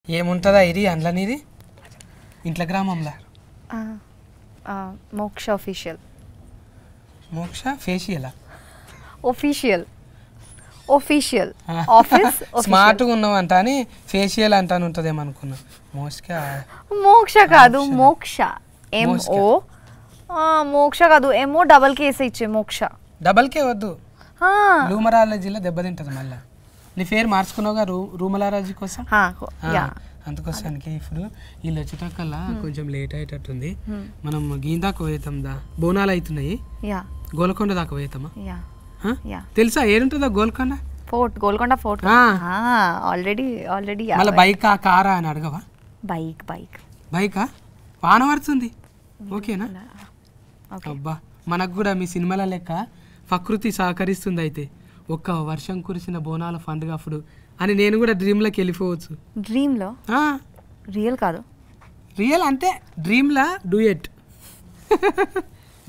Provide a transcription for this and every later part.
ఏముంటుందా ఇది అందులోనిది ఇంట్లో గ్రామంలో మోక్ష ఆఫీషియల్. మోక్ష ఫేషియలా? Official office. స్మార్ట్గా ఉన్నావంట అని ఫేషియల్ అంటాను ఉంటుందేమో అనుకున్నా. మోక్ష కాదు, మోక్ష. MO మోక్ష కాదు, MO డబల్ కేస్ ఇచ్చే మోక్ష. డబల్ కే వద్దు, రూమరాలజీలో దెబ్బతింటది మళ్ళీ. నీ పేరు మార్చుకున్నావుగా రూమరాలజీ కోసం. అందుకోసానికి ఇప్పుడు వీళ్ళు వచ్చేటక్కల్లా కొంచెం లేట్ అయ్యేటట్టుంది. మనం గీందాకు పోయేతాం దా, బోనాలు అవుతున్నాయి. గోల్కొండ దాకా పోయేతామా? తెలుసా ఏడుంటుందా Golconda fort? Golconda fort already మళ్ళీ బైకా కారా అని అడగవా? బైకా వాన పడుతుంది ఓకేనా? అబ్బా మనకు కూడా మీ సినిమాల లెక్క ప్రకృతి సహకరిస్తుంది. అయితే ఒక్క వర్షం కురిసిన బోనాల పండుగ అప్పుడు అని నేను కూడా డ్రీమ్లోకి వెళ్ళిపోవచ్చు. డ్రీమ్లో? రియల్ కాదు. రియల్ అంటే డ్రీమ్లా డూయెట్.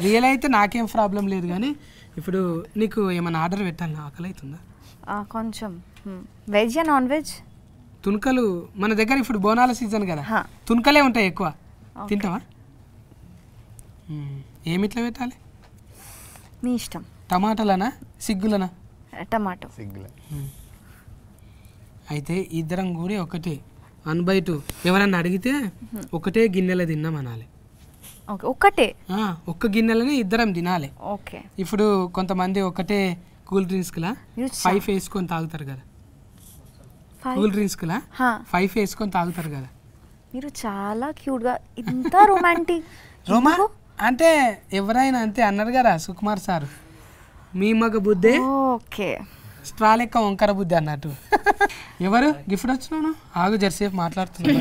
రియల్ అయితే నాకేం ప్రాబ్లం లేదు, కానీ ఇప్పుడు నీకు ఏమైనా ఆర్డర్ పెట్టాలి, ఆకలి అవుతుందా? కొంచెం. Veg non veg? తుణుకలు మన దగ్గర ఇప్పుడు బోనాల సీజన్ కదా, తుణుకలే ఉంటాయి ఎక్కువ. తింటావా? ఏమిట్లా పెట్టాలి? మీ ఇష్టం. టమాటాలనా సిగ్గులనా? టమాటో. అయితే ఇద్దరం కూడా ఒకటే 1/2. ఎవరన్నా అడిగితే ఒకటే గిన్నెలో తిన్నాం అనాలి. ఒక్కటే ఒక్క గిన్నెలని ఇద్దరం తినాలి. ఓకే. ఇప్పుడు కొంతమంది ఒకటే కూల్ డ్రింక్స్లా 5 వేసుకొని తాగుతారు కదా. కూల్ డ్రింక్స్లా 5 వేసుకొని తాగుతారు కదా. మీరు చాలా క్యూట్గా, ఇంత రొమాంటిక్. అంటే ఎవరైనా అంతే అన్నారు కదా సుకుమార్ సార్, మీ మగ బుద్ధే ఓకే స్ట్రా లెక్క వంకర బుద్ధి అన్నట్టు. ఎవరు గిఫ్ట్ వచ్చినాను? ఆగు జర్సేపు మాట్లాడుతున్నా.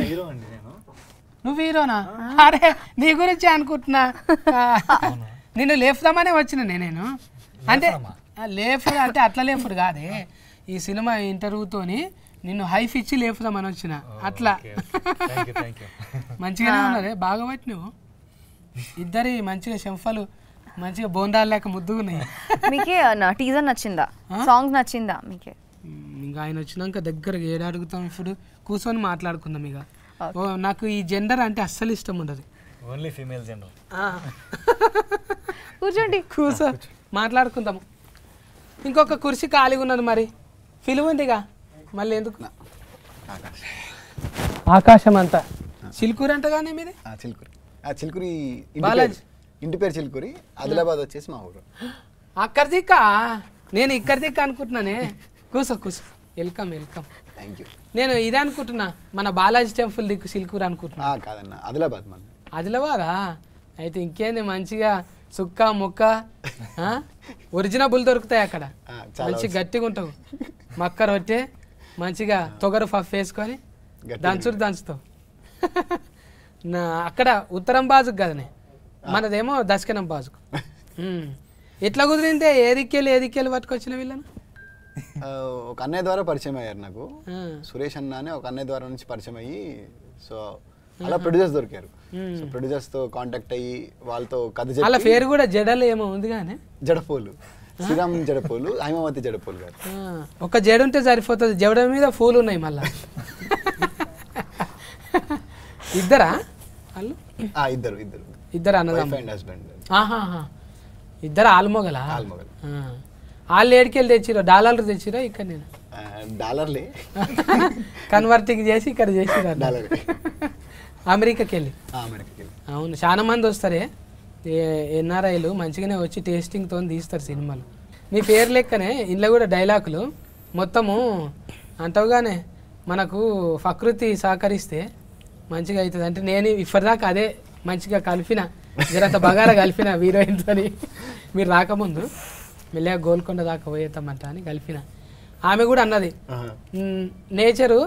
నువ్వు హీరోనా? అరే నీ గురించి అనుకుంటున్నా. నిన్ను లేపుదామనే వచ్చిన నేను. అంటే లేపుడు అంటే అట్లా లేపుడు కాదే, ఈ సినిమా ఇంటర్వ్యూతోని నిన్ను హైఫ్ ఇచ్చి లేపుదామని వచ్చిన. అట్లా మంచిగానే ఉన్నదే, బాగా పట్టి నువ్వు. ఇద్దరి మంచిగా చెంఫలు మంచిగా బోండాలు లేక ముద్దుగా ఉన్నాయి. మీకే టీజర్ నచ్చిందా? సాంగ్ నచ్చిందా మీకే? ఇంకా ఆయన వచ్చినాక దగ్గరగా ఏడు అడుగుతాం, ఇప్పుడు కూర్చొని మాట్లాడుకుందాం. ఇక నాకు ఈ జెండర్ అంటే అస్సలు ఇష్టం ఉండదు. Only female gender. కూర్చోండి, కూర్చో మాట్లాడుకుందాము. ఇంకొక కుర్చీ ఖాళీగా ఉన్నది, మరి ఫిలిం ఉందిగా మళ్ళీ ఎందుకు? ఆకాశం అంతా చిలుకూరు అంట కానీ మీది? చిలుకూరి బాలాజీ ఇంటి పేరు చిలుకూరి, ఆదిలాబాద్ వచ్చేసి మా ఊరు. అక్కడ దిక్క నేను ఇక్కడ దిక్క అనుకుంటున్నానే. కూర్చో కూర్చో, వెల్కమ్ వెల్కమ్. Thank you. నేను ఇదే అనుకుంటున్నా, మన బాలాజీ టెంపుల్ దిక్కు సిల్కూరు అనుకుంటున్నా. కాదన్న, ఆదిలాబాద్. మన ఆదిలాబాదా? అయితే ఇంకేంది, మంచిగా సుక్క ముక్క ఒరిజినబుల్ దొరుకుతాయి అక్కడ. మంచి గట్టిగా ఉంటావు, మక్క రొట్టె మంచిగా తొగరు పఫ్ వేసుకొని దంచుతావు. అక్కడ ఉత్తరం బాజుకు కదనే, మనదేమో దక్షిణం బాజుకు. ఎట్లా కుదిరిందే? ఏదిక్కెళ్ళి పట్టుకొచ్చిన వీళ్ళను? ఒక అన్నయ్య ద్వారా పరిచయం అయ్యారు నాకు. సురేష్ అన్న అని ఒక అన్నయ్య ద్వారా నుంచి పరిచయం అయ్యి, సో అలా ప్రొడ్యూసర్స్ దొరికారు. సో ప్రొడ్యూసర్స్ తో కాంటాక్ట్ అయ్యి వాళ్ళతో కథ చెప్పి. వాళ్ళ పేరు కూడా జడలు ఏమో ఉంది కానీ, జడపోలు, శ్రీరామ్ జడపోలు, హైమావతి జడపోలు గారు. ఒక జడ ఉంటే సరిపోతుంది, జడ మీద పూలు ఉన్నాయి మళ్ళా. ఇద్దరా వాళ్ళు? ఇద్దరు అన్నదమ్ములు, హస్బెండ్. ఇద్దరు ఆల్మొగలా? వాళ్ళు ఏడికెళ్ళి తెచ్చిరో? డాలర్లు తెచ్చిరో? ఇక్కడ నేను డాలర్లే కన్వర్టింగ్ చేసి ఇక్కడ చేసిరా? అమెరికాకి వెళ్ళి. అవును, చాలా మంది వస్తారే ఎన్ఆర్ఐలు, మంచిగానే వచ్చి టేస్టింగ్తో తీస్తారు సినిమాలు. మీ పేరు లెక్కనే ఇంట్లో కూడా డైలాగులు మొత్తము అంటావుగానే, మనకు ప్రకృతి సహకరిస్తే మంచిగా అవుతుంది. అంటే నేను ఇప్పటిదాకా అదే మంచిగా కలిపిన, జరంత బగారా కలిపిన హీరోయిన్తో. మీరు రాకముందు మెల్లగా గోల్కొండ దాకా పోయేద్దామంట అని కలిపిన. ఆమె కూడా అన్నది నేచరు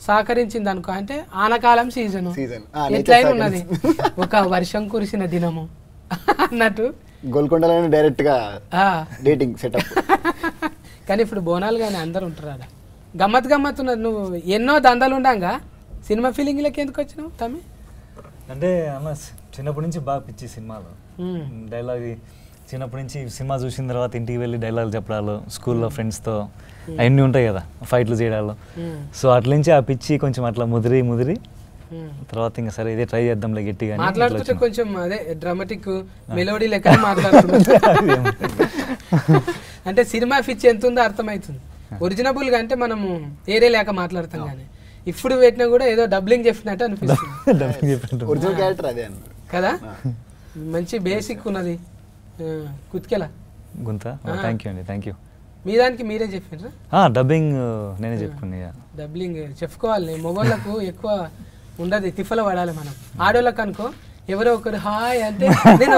సహకరించింది అనుకో, అంటే ఆనకాలం సీజను ఎట్లయినా ఉన్నది, ఒక వర్షం కురిసిన దినము అన్నట్టు గోల్కొండలో డైరెక్ట్ గా డేటింగ్ సెటప్. కానీ ఇప్పుడు బోనాలు కానీ అందరు ఉంటారు అలా, గమ్మత్ ఉన్నది. నువ్వు ఎన్నో దందాలు ఉండంగా సినిమా ఫీలింగ్లకి ఎందుకు వచ్చినావు తమ్మి? అంటే అన్న చిన్నప్పటి నుంచి బాగా పిచ్చి సినిమాలు, డైలాగ్ చిన్నప్పటి నుంచి సినిమా చూసిన తర్వాత ఇంటికి వెళ్ళి డైలాగ్ చెప్పడాలు, స్కూల్లో ఫ్రెండ్స్తో అవన్నీ ఉంటాయి కదా, ఫైట్లు చేయడాలు. సో అట్ల నుంచి ఆ పిచ్చి కొంచెం అట్లా ముదిరి తర్వాత ఇంకా సరే ఇదే ట్రై చేద్దాంలే గట్టిగా మాట్లాడుతుంటే కొంచెం అదే డ్రామాటిక్ మెలోడీ లెక్క మాట్లాడుతున్నాం. అంటే సినిమా పిచ్చి ఎంత ఉందో అర్థమవుతుంది. ఒరిజినబుల్ గా అంటే మనము ఏరే లేక మాట్లాడతాం కానీ ఇప్పుడు పెట్టినా కూడా ఏదో డబ్లింగ్ చెప్పినట్టు అనిపిస్తుంది ఒరిజినల్ క్యారెక్టర్ అదే కదా. మంచి బేసిక్ ఉన్నది కుత్కెలా గుంత. థ్యాంక్ యూ అండి, థ్యాంక్ యూ. మీ దానికి మీరే చెప్పారా? డబ్బింగ్ నేనే చెప్పుకున్నా. డబ్బింగ్ చెప్పుకోవాలి. మొబైల్లకు ఎక్కువ ఉండదు, తిఫల పడాలి మనం. ఆడోళ్ళకి అనుకో ఎవరో ఒకరు హాయ్ అంటే నేను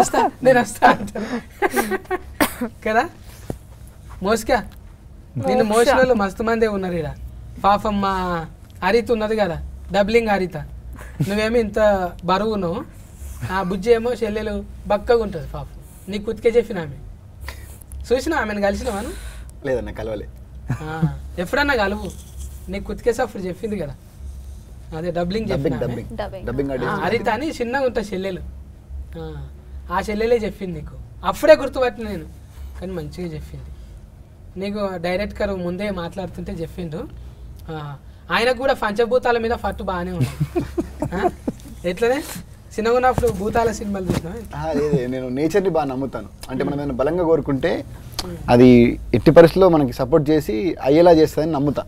వస్తా అంటారు కదా. మోస్కా నిన్ను మోసిన వాళ్ళు మస్తు మందే ఉన్నారు ఇక్కడ. పాపం మా హరిత ఉన్నది కదా, డబ్లింగ్ హరిత. నువ్వేమో ఇంత బరువు ఉన్నావు, ఆ బుజ్జి ఏమో చెల్లెలు బక్కగా ఉంటుంది పాపం. నీకు కుతికే చెప్పిన ఆమె చూసినా, ఆమెను కలిసినావాను? లేదన్న కలవలే. ఎప్పుడన్నా కలువు, నీకు కుతికేసప్పుడు చెప్పింది కదా, అదే డబ్లింగ్ చెప్పిన హరిత అని చిన్నగా ఉంటుంది చెల్లెలు. ఆ చెల్లెలే చెప్పింది నీకు, అప్పుడే గుర్తుపట్టిన నేను. కానీ మంచిగా చెప్పింది నీకు. డైరెక్ట్ గారు ముందే మాట్లాడుతుంటే చెప్పిండు. ఆయనకు కూడా పంచభూతాల మీద పట్టు బాగానే ఉంది. ఎట్లనే చిన్నగా ఉన్నప్పుడు భూతాల సినిమాలు చూసినా? లేదు, నేను నేచర్ని బాగా నమ్ముతాను. అంటే మనం ఏమైనా బలంగా కోరుకుంటే అది ఎట్టి పరిస్థితుల్లో మనకి సపోర్ట్ చేసి అయ్యేలా చేస్తుందని నమ్ముతా,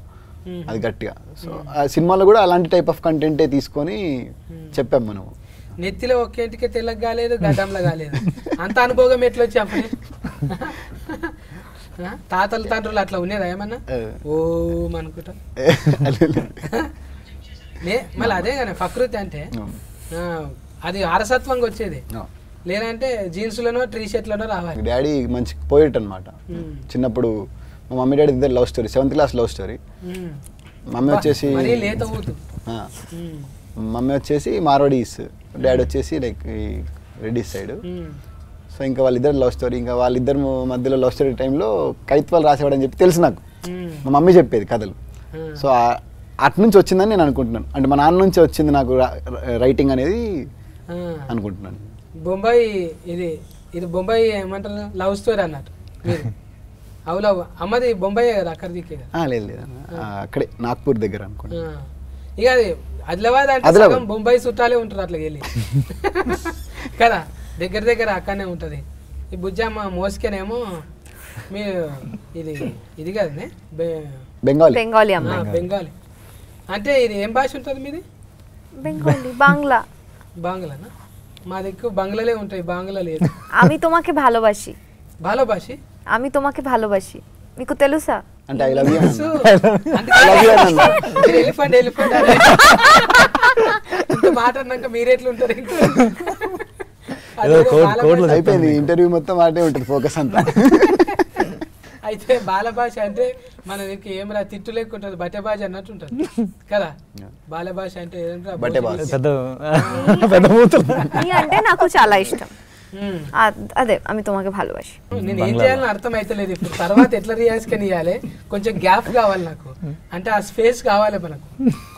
అది గట్టిగా. సో ఆ సినిమాలో కూడా అలాంటి టైప్ ఆఫ్ కంటెంటే తీసుకొని చెప్పాం మనం. నెత్తిలో ఒక్కేంటికే తెల్లగా కాలేదు, గడ్డంలో కాలేదు, అంత అనుభవం ఎట్లా వచ్చి అప్పుడే? తాతల తండ్రులు అట్లా ఉండేదా ఏమన్నా? ఓ అనుకుంటా. మళ్ళీ అదే కానీ ప్రకృతి అంటే అది ఆరసత్వంగా వచ్చేది, లేదంటే జీన్స్లోనో టీ షర్ట్లోనో రావాలి. డాడీ మంచి పోయిట్ అనమాట. చిన్నప్పుడు మా మమ్మీ డాడీ ఇద్దరు love story, 7th class love story. Mummy వచ్చేసి మార్వాడీస్, డాడీ వచ్చేసి లైక్ రెడ్డిస్ సైడ్. సో ఇంకా వాళ్ళిద్దరు లవ్ స్టోరీ. ఇంకా వాళ్ళిద్దరు మధ్యలో లవ్ స్టోరీ టైంలో కైత్వాలు రాసేవాడని చెప్పి తెలుసు నాకు, మా మమ్మీ చెప్పేది కథలు. సో అటు నుంచి వచ్చిందని నేను అనుకుంటున్నాను. అంటే మా నాన్న నుంచి వచ్చింది నాకు రైటింగ్ అనేది అనుకుంటున్నాను. బొంబాయి ఇది బొంబాయి ఏమంటారు లవ్ స్టోరీ అన్నట్టు మీరు? అవు లవ్ అమ్మది బొంబాయి కదా, అక్కడ దిక్కే? లేదు లేదు, అక్కడే నాగ్పూర్ దగ్గర అనుకుంటా. ఇక అది ఆదిలాబాద్ అంటే బొంబాయి చుట్టాలే ఉంటారు అట్లా వెళ్ళి కదా, దగ్గర దగ్గర అక్కడనే ఉంటుంది. ఈ బుజ్జమ్మ మోసుకేనేమో మీరు ఇది కదనే బెంగాలీ. బెంగాలీ అంటే ఇది ఏం భాష ఉంటుంది మీది? బెంగాలీ, బాంగ్లా. బాంగ్లానా? మా దగ్గర బంగ్లాలే ఉంటాయి, బాంగ్లా లేదు. আমি তোমাকে ভালোবাসি. ভালোবাসি? আমি তোমাকে ভালোবাসি, మీకు తెలుసా? అంటే ఐ లవ్ యు. ఎలిఫెంట్ ఇంత మాట్లాడినాక మీరెట్లుంటారు? అయిపోయింది ఇంటర్వ్యూ మొత్తం మాటే ఉంటుంది, ఫోకస్ అంతా. అయితే బాల భాష అంటే మన దగ్గర ఏం రా తిట్టు లేకుంటుంది, బట్టే భాష అన్నట్టు ఉంటుంది కదా. బాల భాష అంటే అంటే నాకు చాలా ఇష్టం. అదే আমি তোমাকে ভালোবাসি. నేను ఏం చేయాలని అర్థం అవుతలేదు ఇప్పుడు. తర్వాత ఎట్లా రియాక్షన్ ఇవ్వాలి, కొంచెం గ్యాప్ కావాలి నాకు. అంటే ఆ స్పేస్ కావాలి మనకు,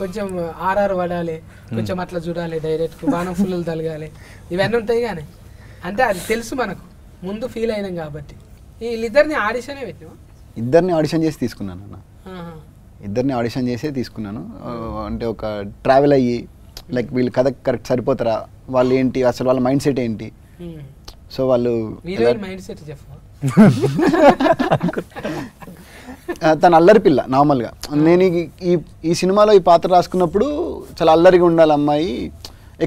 కొంచెం ఆర్ఆర్ పడాలి, కొంచెం అట్లా చూడాలి, డైరెక్ట్ బాణం ఫుల్లు తలగాలి, ఇవన్నీ ఉంటాయి. కానీ అంటే అది తెలుసు మనకు, ముందు ఫీల్ అయినాం కాబట్టి. వీళ్ళిద్దరిని ఆడిషనే పెట్టినా? ఇద్దరిని ఆడిషన్ చేసి తీసుకున్నాను అన్న, ఇద్దరిని ఆడిషన్ చేసే తీసుకున్నాను. అంటే ఒక ట్రావెల్ అయ్యి లైక్ వీళ్ళు కథ కరెక్ట్ సరిపోతారా, వాళ్ళు ఏంటి అసలు, వాళ్ళ మైండ్ సెట్ ఏంటి. సో వాళ్ళు మైండ్ సెట్ చెప్పు. తను అల్లరి పిల్ల నార్మల్గా. నేను ఈ సినిమాలో ఈ పాత్ర రాసుకున్నప్పుడు చాలా అల్లరిగా ఉండాలి అమ్మాయి,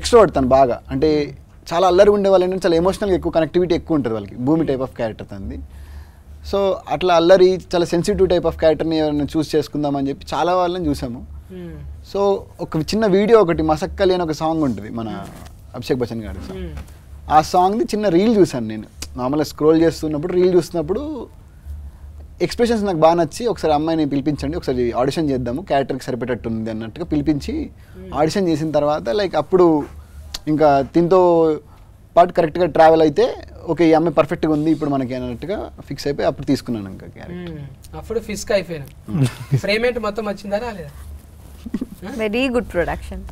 ఎక్స్ట్రోవర్ట్ తను బాగా. అంటే చాలా అల్లరిగా ఉండే వాళ్ళు ఏంటంటే చాలా ఎమోషనల్గా ఎక్కువ కనెక్టివిటీ ఎక్కువ ఉంటుంది వాళ్ళకి. భూమి టైప్ ఆఫ్ క్యారెక్టర్ తనది. సో అట్లా అల్లరి చాలా సెన్సిటివ్ టైప్ ఆఫ్ క్యారెక్టర్ని ఎవరైనా చూస్ చేసుకుందామని చెప్పి చాలా వాళ్ళని చూసాము. సో ఒక చిన్న వీడియో ఒకటి మసక్కలి అని ఒక సాంగ్ ఉంటుంది మన అభిషేక్ బచ్చన్ గారి సాంగ్. ఆ సాంగ్ది చిన్న రీల్ చూసాను నేను. మామూలుగా స్క్రోల్ చేస్తున్నప్పుడు రీల్ చూస్తున్నప్పుడు ఎక్స్ప్రెషన్స్ నాకు బాగా నచ్చి, ఒకసారి అమ్మాయిని పిలిపించండి, ఒకసారి ఆడిషన్ చేద్దాము, క్యారెక్టర్కి సరిపెట్టట్టు ఉంది అన్నట్టుగా పిలిపించి ఆడిషన్ చేసిన తర్వాత లైక్ అప్పుడు ఇంకా దీంతో పాటు కరెక్ట్గా ట్రావెల్ అయితే ఓకే ఈ అమ్మాయి పర్ఫెక్ట్గా ఉంది ఇప్పుడు మనకి అన్నట్టుగా ఫిక్స్ అయిపోయి అప్పుడు తీసుకున్నాను ఇంకా క్యారెక్టర్. అప్పుడు ఫిక్స్ అయిపోయాను. పేమెంట్ మొత్తం వచ్చిందా రాలేదా? Very good production,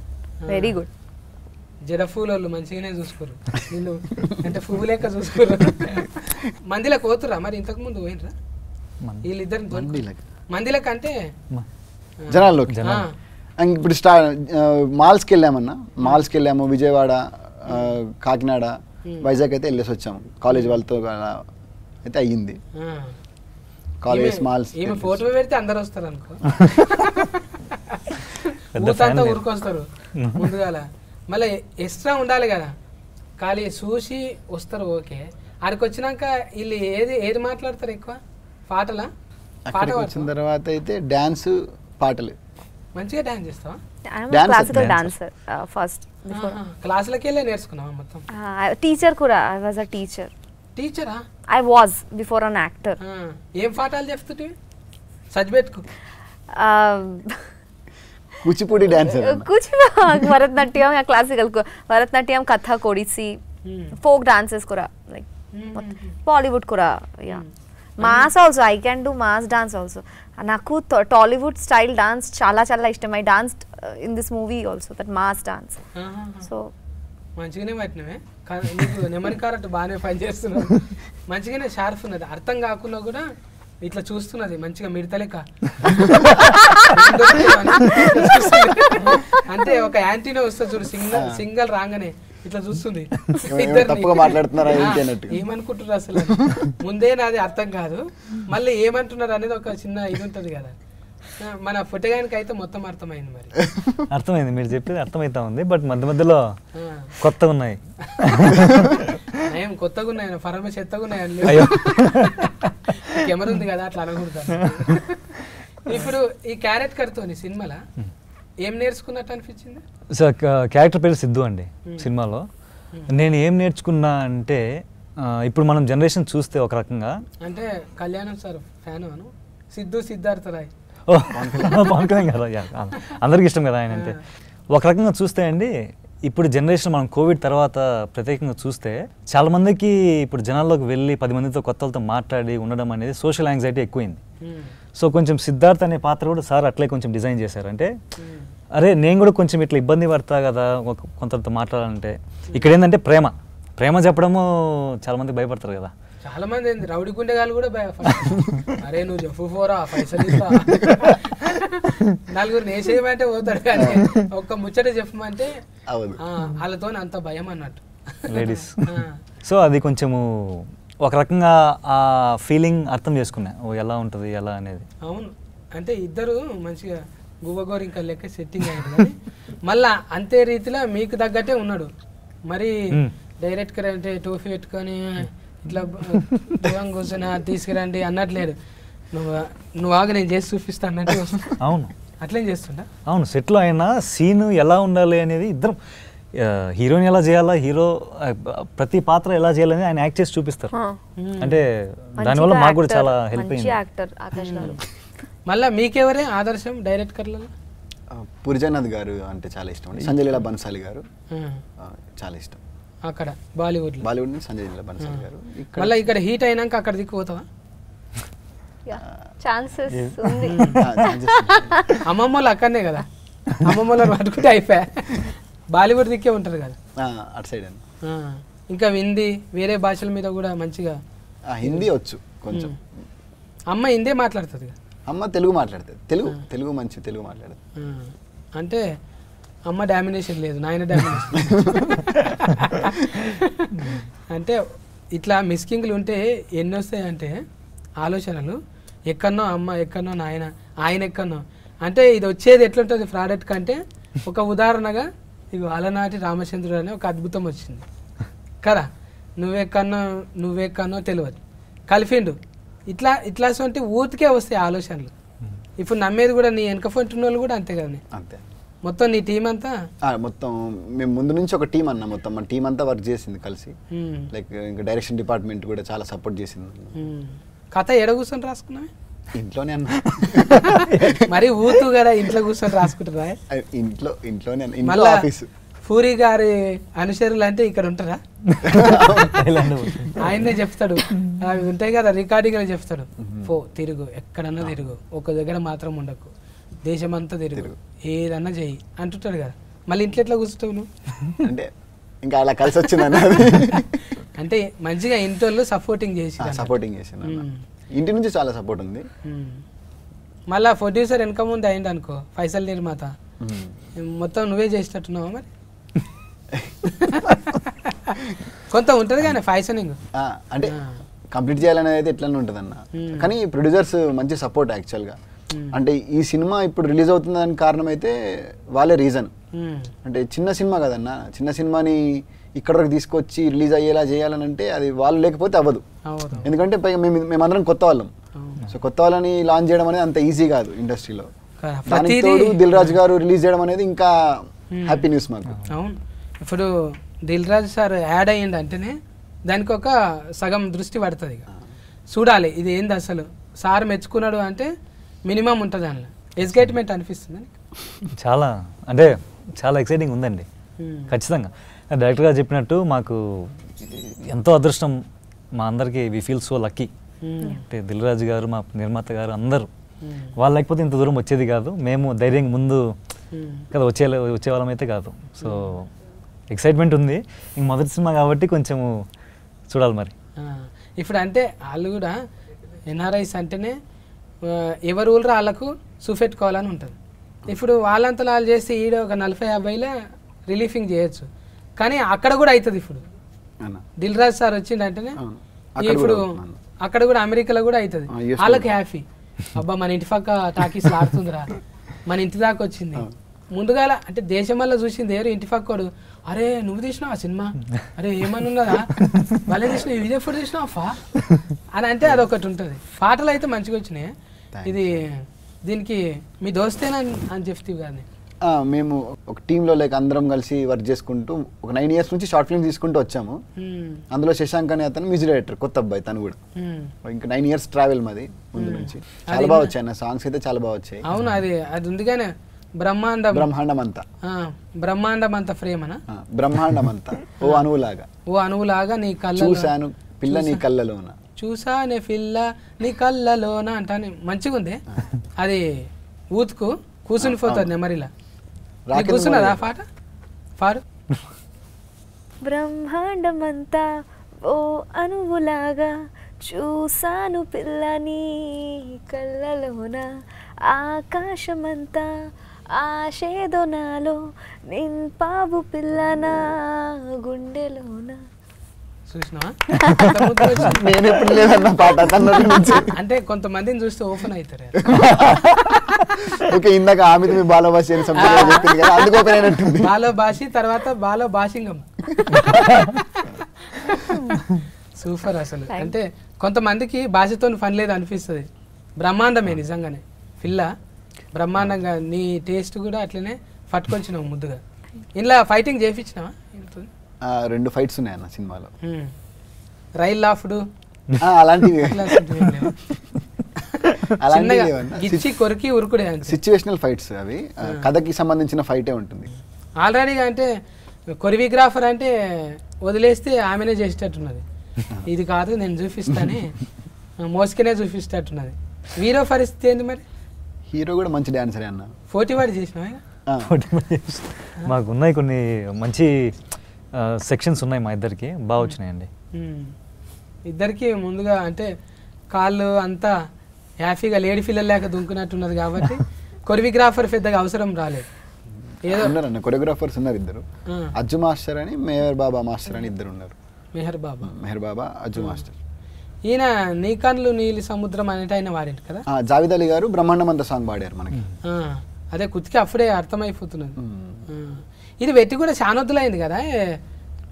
very good. జడఫూలు మంచిగానే చూసుకోరు నిన్ను, అంటే పువ్వు లెక్క చూసుకోరు. మందిలో పోతురా మరి? ఇంతకు ముందు పోయినరా వీళ్ళిద్దరిని? మందిలకు అంటే జనాల్లోకి ఇప్పుడు మాల్స్కి వెళ్ళాము, విజయవాడ, కాకినాడ, వైజాగ్ అయితే వెళ్ళేసి వచ్చాము కాలేజ్ వాళ్ళతో అయితే అయ్యింది. కాలేజ్ మాల్స్ ఈమె ఫోటో పెడితే అందరు వస్తారు అనుకో, ఊతంతా ఊరుకొస్తారు ముందుగాల. మళ్ళీ ఎక్స్ట్రా ఉండాలి కదా, ఖాళీ చూసి వస్తారు ఓకే. ఆడికి వచ్చినాక వీళ్ళు ఏది మాట్లాడతారు ఎక్కువ? పాటలా? పాట వచ్చిన తర్వాత అయితే డాన్స్, పాటలు. మంచిగా డాన్స్ చేస్తావా? Classical dancer first. క్లాసులకి వెళ్ళి నేర్చుకున్నావా మొత్తం? టీచర్ కూడా. I was a teacher. టీచరా? I was before an actor. ఏం పాఠాలు చెప్తుంటే సజ్బెట్కు? Kuchipudi dancer. Bharatanatyam, classical Bharatanatyam, Kathak, Odissi, folk dances కూడా, లైక్ బాలీవుడ్ కూడా. Yeah, mass also. I can do mass dance also. నాకు టాలీవుడ్ స్టైల్ డాన్స్ చాలా చాలా ఇష్టం. I danced in this movie also, that mass dance. So మంచిగానే పట్టినవే, నీకు నెమరి కారట్ బాగానే పని చేస్తున్నావు. మంచిగానే షార్ప్ ఉన్నది, అర్థం కాకుండా కూడా ఇట్లా చూస్తున్నది మంచిగా మిడతలేక. అంటే ఒక యాంటీనా వస్తుంది చూడు, సింగల్ రాగానే ఇట్లా చూస్తుంది. ఏమనుకుంటున్నారు అసలు? ముందే నాది అర్థం కాదు, మళ్ళీ ఏమంటున్నారు అనేది ఒక చిన్న ఇది ఉంటుంది కదా. మన పుట్టగానికి అయితే మొత్తం అర్థమైంది. మరి అర్థమైంది, మీరు చెప్పేది అర్థమైతా ఉంది. బట్ మధ్య మధ్యలో కొత్తగా ఉన్నాయి. ఏం కొత్తగా ఉన్నాయి? ఫరమ చెత్తగా ఉన్నాయండి. కెమెరా ఉంది కదా, అట్లా అనకూడదు. ఇప్పుడు ఈ క్యారెట్ కర్తోని సినిమాలో ఏం నేర్చుకున్నట్టు అనిపించింది? సో క్యారెక్టర్ పేరు సిద్ధు అండి సినిమాలో. నేను ఏం నేర్చుకున్నా అంటే, ఇప్పుడు మనం జనరేషన్ చూస్తే ఒక రకంగా, అంటే కళ్యాణం సార్ ఫ్యాన్ అను, సిద్ధు సిద్ధార్థ రాయ్. పవన్ కళ్యాణ్ గారు అందరికి ఇష్టం కదా ఆయన అంటే. ఒక రకంగా చూస్తే అండి, ఇప్పుడు జనరేషన్ మనం కోవిడ్ తర్వాత ప్రత్యేకంగా చూస్తే చాలా మందికి ఇప్పుడు జనాల్లోకి వెళ్ళి 10 మందితో కొత్త వాళ్ళతో మాట్లాడి ఉండడం అనేది సోషల్ యాంగ్జైటీ ఎక్కువైంది. సో కొంచెం సిద్ధార్థ్ అనే పాత్ర కూడా సార్ అట్లే కొంచెం డిజైన్ చేశారు. అంటే అరే నేను కూడా కొంచెం ఇట్లా ఇబ్బంది పడతా కదా కొంతతో మాట్లాడాలంటే. ఇక్కడ ఏంటంటే ప్రేమ చెప్పడము చాలా మంది భయపడతారు కదా. చాలా మంది రౌడీ గుండెగాళ్ళు కూడా అరే నువ్వు చెప్పు పోరా పైసలు నలుగురు నేసేయమంటే పోతాడు, కానీ ఒక్క ముచ్చట చెప్పమంటే వాళ్ళతో అంత భయం అన్నట్టు లేడీస్. సో అది కొంచెము ఒక రకంగా ఆ ఫీలింగ్ అర్థం చేసుకున్నా, ఓ ఎలా ఉంటుంది ఎలా అనేది. అవును, అంటే ఇద్దరు మంచిగా గువ్వగోరు ఇంకా లెక్క సెట్టింగ్ అయ్యారు, కానీ మళ్ళా అంతే రీతిలో మీకు తగ్గట్టే ఉన్నాడు. మరి డైరెక్ట్గా అంటే టోఫీ పెట్టుకొని ఇట్లా దూరం కూర్చొని తీసుకురండి అన్నట్లేదు. నువ్వు ఆగా నేను చేసి చూపిస్తా అన్నట్టు. అవును, అట్లేం చేస్తుంటా. అవును, సెట్లో అయినా సీన్ ఎలా ఉండాలి అనేది ఇద్దరం, హీరోని ఎలా చేయాలా, హీరో ప్రతి పాత్ర ఎలా చేయాలని ఆయన యాక్ట్ చేసి చూపిస్తారు. అంటే దానివల్ల మాకు కూడా చాలా హెల్ప్ అయింది. మళ్ళీ మీకెవరే ఆదర్శం డైరెక్టర్లలో? పురిజనాథ్ గారు అంటే చాలా ఇష్టం అండి. సంజయ్ లీలా బన్సాలి గారు చాలా ఇష్టం. అక్కడ బాలీవుడ్ సంజయ్ లీలా బన్సాలి గారు. మళ్ళీ ఇక్కడ హీట్ అయినాక అక్కడ దిక్కుపోతావా? అమ్మమ్మలు అక్కడనే కదా, అమ్మమ్మలు పట్టుకుంటే అయిపోయా. బాలీవుడ్ దిక్కే ఉంటారు కదా అటు సైడ్. ఇంకా హిందీ వేరే భాషల మీద కూడా మంచిగా. హిందీ వచ్చు కొంచెం. అమ్మ హిందీ మాట్లాడుతుంది, అమ్మ తెలుగు మాట్లాడుతుంది. తెలుగు మంచి తెలుగు మాట్లాడుతుంది. అంటే అమ్మ డామినేషన్ లేదు, నాయన డామినేషన్. అంటే ఇట్లా మిస్కింగ్లు ఉంటే ఎన్ని వస్తాయంటే ఆలోచనలు, ఎక్కడనో అమ్మ ఎక్కడనో నాయన, ఆయన ఎక్కడనో. అంటే ఇది వచ్చేది ఎట్లుంటుంది ప్రోడక్ట్ కంటే, ఒక ఉదాహరణగా ఇక అలనాటి రామచంద్రుడు అనే ఒక అద్భుతం వచ్చింది కదా. నువ్వెక్కడనో తెలియదు కలిపిండు. ఇట్లా సొంటి ఊతికే వస్తాయి ఆలోచనలు. ఇప్పుడు నమ్మేది కూడా నీ వెనక ఫంటున్న వాళ్ళు కూడా అంతే కదా. అంతే, మొత్తం నీ టీం అంతా మొత్తం మేము ముందు నుంచి ఒక టీం అన్న, మొత్తం మన టీం అంతా వర్క్ చేసింది కలిసి. లైక్ ఇంకా డైరెక్షన్ డిపార్ట్మెంట్ కూడా చాలా సపోర్ట్ చేసింది. కథ ఎడ కూర్చొని రాసుకున్నావే? ఇంట్లోనే అన్న. మరి ఊతు కదా ఇంట్లో కూర్చొని రాసుకుంటారా? ఇంట్లోనే ఆఫీసు. పూరి గారి అనుచరులు అంటే ఇక్కడ ఉంటారా? ఆయనే చెప్తాడు, అవి ఉంటాయి కదా రికార్డింగ్ అని చెప్తాడు. తిరుగు ఎక్కడన్నా తిరుగు, ఒక దగ్గర మాత్రం ఉండకు, దేశమంతా తిరుగు, ఏదన్నా చెయ్యి అంటుంటాడు కదా. మళ్ళీ ఇంట్లో ఎట్లా కూర్చుంటావు నువ్వు? అంటే ఇంకా అలా కలిసి వచ్చిందన్న అంటే మంచిగా ఇంట్లో సపోర్టింగ్ చేసి సపోర్టింగ్ చేసింది ఇంటి నుంచి చాలా సపోర్ట్ ఉంది. మళ్ళా ప్రొడ్యూసర్ వెనక ముందు అయింది అనుకో ఫైసల్ నిర్మాత మొత్తం నువ్వే చేసేటట్టున్నావా మరి? కొంత ఉంటుంది కానీ ఫైసనింగ్ అంటే కంప్లీట్ చేయాలనేది అయితే ఎట్లనే ఉంటుంది అన్న. కానీ ప్రొడ్యూసర్స్ మంచి సపోర్ట్ యాక్చువల్గా. అంటే ఈ సినిమా ఇప్పుడు రిలీజ్ అవుతుందని కారణం అయితే వాళ్ళే రీజన్. అంటే చిన్న సినిమా కదన్న, చిన్న సినిమాని ఇక్కడ వరకు తీసుకొచ్చి రిలీజ్ అయ్యేలా చేయాలని అంటే అది వాళ్ళు లేకపోతే అవ్వదు. ఎందుకంటే మేమందరం కొత్త వాళ్ళం. సో కొత్త వాళ్ళని లాంచ్ చేయడం అనేది అంత ఈజీ కాదు ఇండస్ట్రీలో. దానికి తోడు దిల్ రాజు గారు రిలీజ్ చేయడం అనేది ఇంకా హ్యాపీ న్యూస్ మాకు. అవును, ఇప్పుడు దిల్ రాజు సార్ యాడ్ అయ్యింది అంటేనే దానికి ఒక సగం దృష్టి పడుతుంది. ఇక చూడాలి ఇది ఏంది అసలు సార్ మెచ్చుకున్నాడు అంటే మినిమం ఉంటుంది అందులో ఎక్సైట్మెంట్ అనిపిస్తుంది. చాలా అంటే చాలా ఎక్సైటింగ్ ఉందండి ఖచ్చితంగా. డైరెక్టర్ గారు చెప్పినట్టు మాకు ఎంతో అదృష్టం, మా అందరికీ వి ఫీల్ సో లక్కీ. అంటే దిల్ రాజు గారు మా నిర్మాత గారు అందరూ వాళ్ళు లేకపోతే ఇంత దూరం వచ్చేది కాదు. మేము ధైర్యంగా ముందు కదా వచ్చేవాళ్ళం అయితే కాదు. సో ఎక్సైట్మెంట్ ఉంది. ఇంక మొదటి సినిమా కాబట్టి కొంచెము చూడాలి మరి. ఇప్పుడు అంటే వాళ్ళు కూడా ఎన్ఆర్ఐస్ అంటేనే ఎవరు ఊళ్ళో వాళ్ళకు చూపెట్టుకోవాలని ఉంటుంది. ఇప్పుడు వాళ్ళంతా వాళ్ళు చేస్తే ఈడ ఒక 40-50లో రిలీఫింగ్ చేయొచ్చు, కానీ అక్కడ కూడా అవుతుంది. ఇప్పుడు దిల్ రాజు సార్ వచ్చిందంటేనే ఇప్పుడు అక్కడ కూడా అమెరికాలో కూడా అవుతుంది. వాళ్ళకి హ్యాపీ, అబ్బా మన ఇంటి పక్క టాకీస్ ఆడుతుందిరా, మన ఇంటి దాకా వచ్చింది. ముందుగా అంటే దేశం వల్ల చూసింది ఎవరు ఇంటి పక్కోడు, అరే నువ్వు తీసినావు ఆ సినిమా, అరే ఏమని ఉన్నదా వాళ్ళే తీసినావు, ఇదే ఫుడ్ తీసినావా అని అంటే అదొకటి ఉంటుంది. పాటలు అయితే మంచిగా వచ్చినాయి. ఇది దీనికి మీ దోస్తేనా అని చెప్తే కానీ మేము ఒక టీంలో లైక్ అందరం కలిసి వర్క్ చేసుకుంటూ ఒక 9 years నుంచి షార్ట్ ఫిల్మ్ తీసుకుంటూ వచ్చాము. అందులో శశాంక్ అనే అతను మ్యూజిక్ డైరెక్టర్, కొత్త అబ్బాయి తను కూడా. ఇంకా 9 years ట్రావెల్ మాది ముందు నుంచి. చాలా బాగా వచ్చాయి అన్న సాంగ్స్ అయితే, చాలా బాగా వచ్చాయి. అవును, అది ఉంది కానీ బ్రహ్మాండం అంతా ఫ్రేమ్ అనా బ్రహ్మాండం అంతా ఓ అణువులాగా నీ కళ్ళ చూశాను పిల్ల నీ కళ్ళలోన, చూసానే పిల్ల నీ కళ్ళలోన అంటానే మంచిగా ఉంది. అది ఊతుకు కూర్చుని పోతుంది నెమరిలా. కూర్చున్నదా పాట పాడు. బ్రహ్మాండమంతా ఓ అణువులాగా చూసాను పిల్లని కళ్ళలోన, ఆకాశమంతా ఆశేదో నాలో నింపావు పిల్లన గుండెలోన. చూసినా నేను ఎప్పుడు లేదన్న పాట అంటే కొంతమందిని చూస్తే ఓపెన్ అవుతారు. ఓకే, ఇందాక ఆమెతో మీ బాలభాష అందుకు ఓపెన్ అయినట్టుంది. బాలభాషి తర్వాత బాలభాషింగం. సూపర్ అసలు. అంటే కొంతమందికి భాషతో పని లేదు అనిపిస్తుంది. బ్రహ్మాండమే నిజంగానే పిల్ల బ్రహ్మాండంగా. నీ టేస్ట్ కూడా అట్లనే పట్టుకొచ్చినావు ముద్దుగా. ఇలా ఫైటింగ్ చేయించినావా? 2 ఫైట్స్ ఉన్నాయి అన్న సినిమాలో. రైల్ లాఫ్డ్ అలాంటివి కొరికి ఉరుకుడే సిచ్యువేషనల్ ఫైట్స్ అవి. కథకి సంబంధించిన ఫైటే ఉంటుంది ఆల్రెడీగా. అంటే కొరియోగ్రాఫర్ అంటే వదిలేస్తే ఆమెనే చేసేటట్టున్నది. ఇది కాదు నేను చూపిస్తానే మోసుకునే చూపిస్తేట్టున్నది. హీరో పరిస్థితి ఏంది మరి? హీరో కూడా మంచి డాన్సరే అన్న. 40 వాడి చేసినావా? మాకు ఉన్నాయి కొన్ని మంచి సెక్షన్స్ ఉన్నాయి మా ఇద్దరికి, బాగా వచ్చినాయండి. ఇద్దరికి ముందుగా అంటే కాళ్ళు అంతా హ్యాపీగా లేడీ పిల్లలు లేక దుంకున్నట్టున్నది కాబట్టి కొరియోగ్రాఫర్ పెద్దగా అవసరం రాలేదు. ఏదో ఉన్నారన్న కొరియోగ్రాఫర్స్ ఉన్నారు ఇద్దరు, అజ్జు మాస్టర్ అని మెహర్ బాబా మాస్టర్ అని ఇద్దరు ఉన్నారు. మెహర్ బాబా అజ్జు మాస్టర్. ఈయన నీ కన్నులు నీలి సముద్రం అనేటి ఆయన వాడింటి కదా. జావేద్ అలీ గారు బ్రహ్మాండమంతా సాంగ్ పాడారు మనకి. అదే కుతికి అప్పుడే అర్థమైపోతున్నది. ఇది పెట్టి కూడా చానొద్దులైంది కదా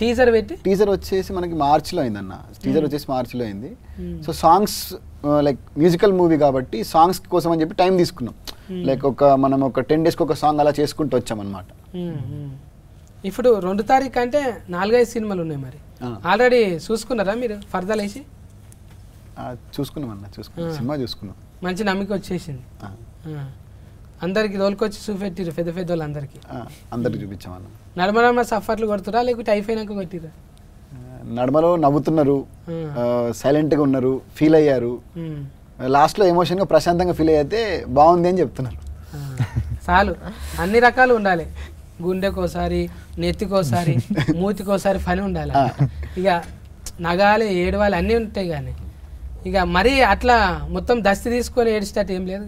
టీజర్ పెట్టి. టీజర్ వచ్చేసి మనకి మార్చిలో అయిందన్న. టీజర్ వచ్చేసి మార్చిలో అయింది. So songs like musical movie కాబట్టి సాంగ్స్ కోసం అని చెప్పి టైం తీసుకున్నాం. లైక్ మనం ఒక 10 days ఒక సాంగ్ అలా చేసుకుంటూ వచ్చామన్నమాట. ఇప్పుడు 2 తారీఖు అంటే 4-5 సినిమాలు ఉన్నాయి. మరి ఆల్రెడీ చూసుకున్నారా మీరు? ఫర్దలేసి చూసుకున్నాం అన్న, సినిమా చూసుకున్నాం. మంచి నమ్మకం వచ్చేసింది. అందరికి తోలుకొచ్చి చూపెట్టిరు పెద్ద పెద్ద వాళ్ళు అందరికి చూపించామన్న. నడమ సఫర్లు కొడుతురా లేకపోతే అయిపోయినాక కొట్టిరా? నడమలో నవ్వుతున్నారు, సైలెంట్ గా ఉన్నారు, ఫీల్ అయ్యారు. లాస్ట్ లో ఎమోషన్ గా ప్రశాంతంగా ఫీల్ అయితే బాగుంది అని చెప్తున్నారు. చాలు, అన్ని రకాలు ఉండాలి. గుండెకోసారి, నెత్తికోసారి, మూతికోసారి పని ఉండాలి. ఇక నగాలి, ఏడవాలి అన్నీ ఉంటాయి. కానీ ఇక మరీ అట్లా మొత్తం దస్తి తీసుకొని ఏడిచేటట్టు ఏం లేదు.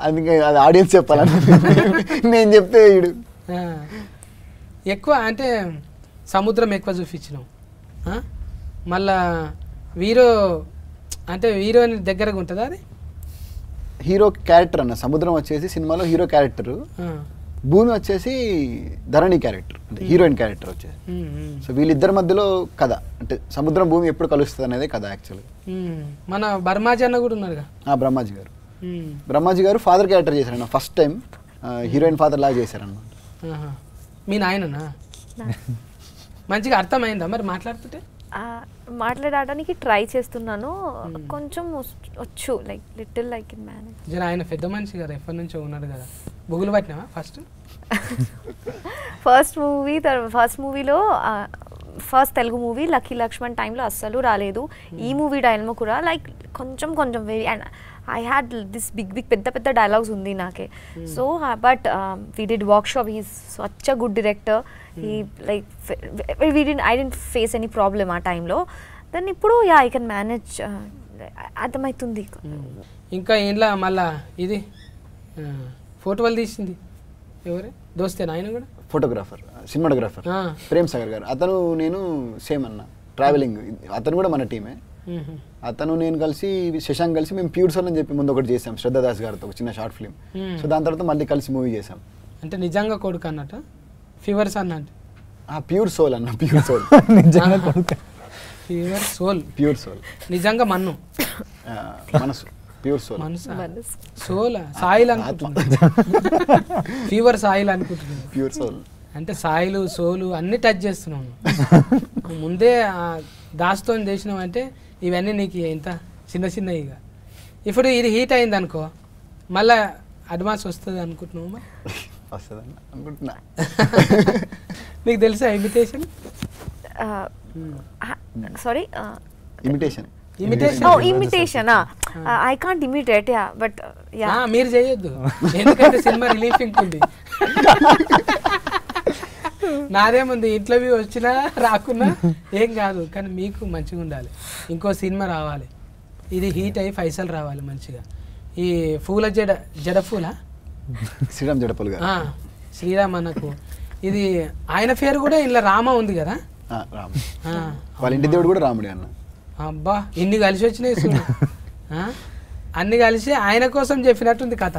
అది అది ఆడియన్స్ చెప్పాలని నేను చెప్తే వీడు ఎక్కువ అంటే సముద్రం ఎక్కువ చూపించినాం. మళ్ళా హీరో అంటే హీరోయిన్ దగ్గరగా ఉంటుందా అది? హీరో క్యారెక్టర్ అన్న సముద్రం వచ్చేసి సినిమాలో హీరో క్యారెక్టర్, భూమి వచ్చేసి ధరణి క్యారెక్టర్ అంటే హీరోయిన్ క్యారెక్టర్ వచ్చేసి. సో వీళ్ళిద్దరి మధ్యలో కథ అంటే సముద్రం భూమి ఎప్పుడు కలుస్తుంది అనేది కథ యాక్చువల్గా. మన బ్రహ్మాజీ అన్న కూడా ఉన్నారుగా. బ్రహ్మాజీ గారు ఫాదర్ క్యారెక్టర్ చేశారన్న, ఫస్ట్ టైం హీరోయిన్ ఫాదర్ లాగా చేశారన్నమాట. మీ నాయననా? మంచిగా అర్థమైందా మరి మాట్లాడుతుంటే? మాట్లాడడానికి ట్రై చేస్తున్నాను, కొంచెం వచ్చు, like little like in manage. జర ఆయన పెద్ద మనిషి కదా, ఎప్పటి నుంచో ఉన్నాడు కదా. బుగులు పట్టినావా ఫస్ట్ మూవీలో first Telugu movie lucky Lakshman టైంలో అస్సలు రాలేదు. ఈ మూవీ టైంలో కూడా లైక్ కొంచెం very, and I had this big పెద్ద డైలాగ్స్ ఉంది నాకే. So but we did workshop, he's such a good director. He like I didn't face any problem ఆ టైంలో. దెన్ ఇప్పుడు ఐ కెన్ మేనేజ్, అర్థమవుతుంది. ఇంకా ఏంలా మళ్ళా ఇది ఫోటోలు తీసింది ఎవరే దోస్తేనా? ఆయన కూడా ఫోటోగ్రాఫర్, సినిమాటోగ్రాఫర్ ప్రేమ్ సాగర్ గారు. అతను నేను సేమ్ అన్న ట్రావెలింగ్, అతను కూడా మన టీమే. అతను నేను కలిసి శశాంక్ కలిసి మేము ప్యూర్ సోల్ అని చెప్పి ముందు ఒకటి చేసాం శ్రద్ధాదాస్ గారితో, ఒక చిన్న షార్ట్ ఫిల్మ్. సో దాని తర్వాత మళ్ళీ కలిసి మూవీ చేసాం. అంటే నిజంగా కొడుకు అన్నట్టు ఫీవర్స్ అన్నట్టు ప్యూర్ సోల్ అన్న, ప్యూర్ సోల్ నిజంగా కొడుకు, ప్యూర్ సోల్ నిజంగా మన్ను మనసు, ప్యూర్ సోల్ సోల్ సాయిల్ అనుకుంటున్నా, ఫీవర్ సాయిల్ అనుకుంటున్నాను. ప్యూర్ సోల్ అంటే సాయిలు సోలు అన్ని టచ్ చేస్తున్నాను. ముందే దాస్తో చేసినావు అంటే ఇవన్నీ నీకు ఎంత చిన్న ఇక. ఇప్పుడు ఇది హీట్ అయింది అనుకో, మళ్ళా అడ్వాన్స్ వస్తుంది అనుకుంటున్నావు? వస్తుందన్న అనుకుంటున్నా. నీకు తెలుసా imitation? Sorry, imitation I can't imitate, yeah, but yeah. మీరు చేయొద్దు, ఎందుకంటే సినిమా రిలీఫింగ్ ఉంది. నాదేముంది, ఇంటర్వ్యూ వచ్చినా రాకున్నా ఏం కాదు, కానీ మీకు మంచిగా ఉండాలి. ఇంకో సినిమా రావాలి, ఇది హీట్ అయ్యి పైసలు రావాలి మంచిగా. ఈ పూల జడ పూల శ్రీరామ్ జడపల్ గారు, శ్రీరామ్ అన్నకు ఇది ఆయన పేరు కూడా ఇలా రామ ఉంది కదా. వాళ్ళ ఇంటి దేవుడు కూడా రాముడే అన్న. అబ్బా ఇన్ని కలిసి వచ్చినాయి చూడు, అన్ని కలిసి ఆయన కోసం చెప్పినట్టుంది కథ.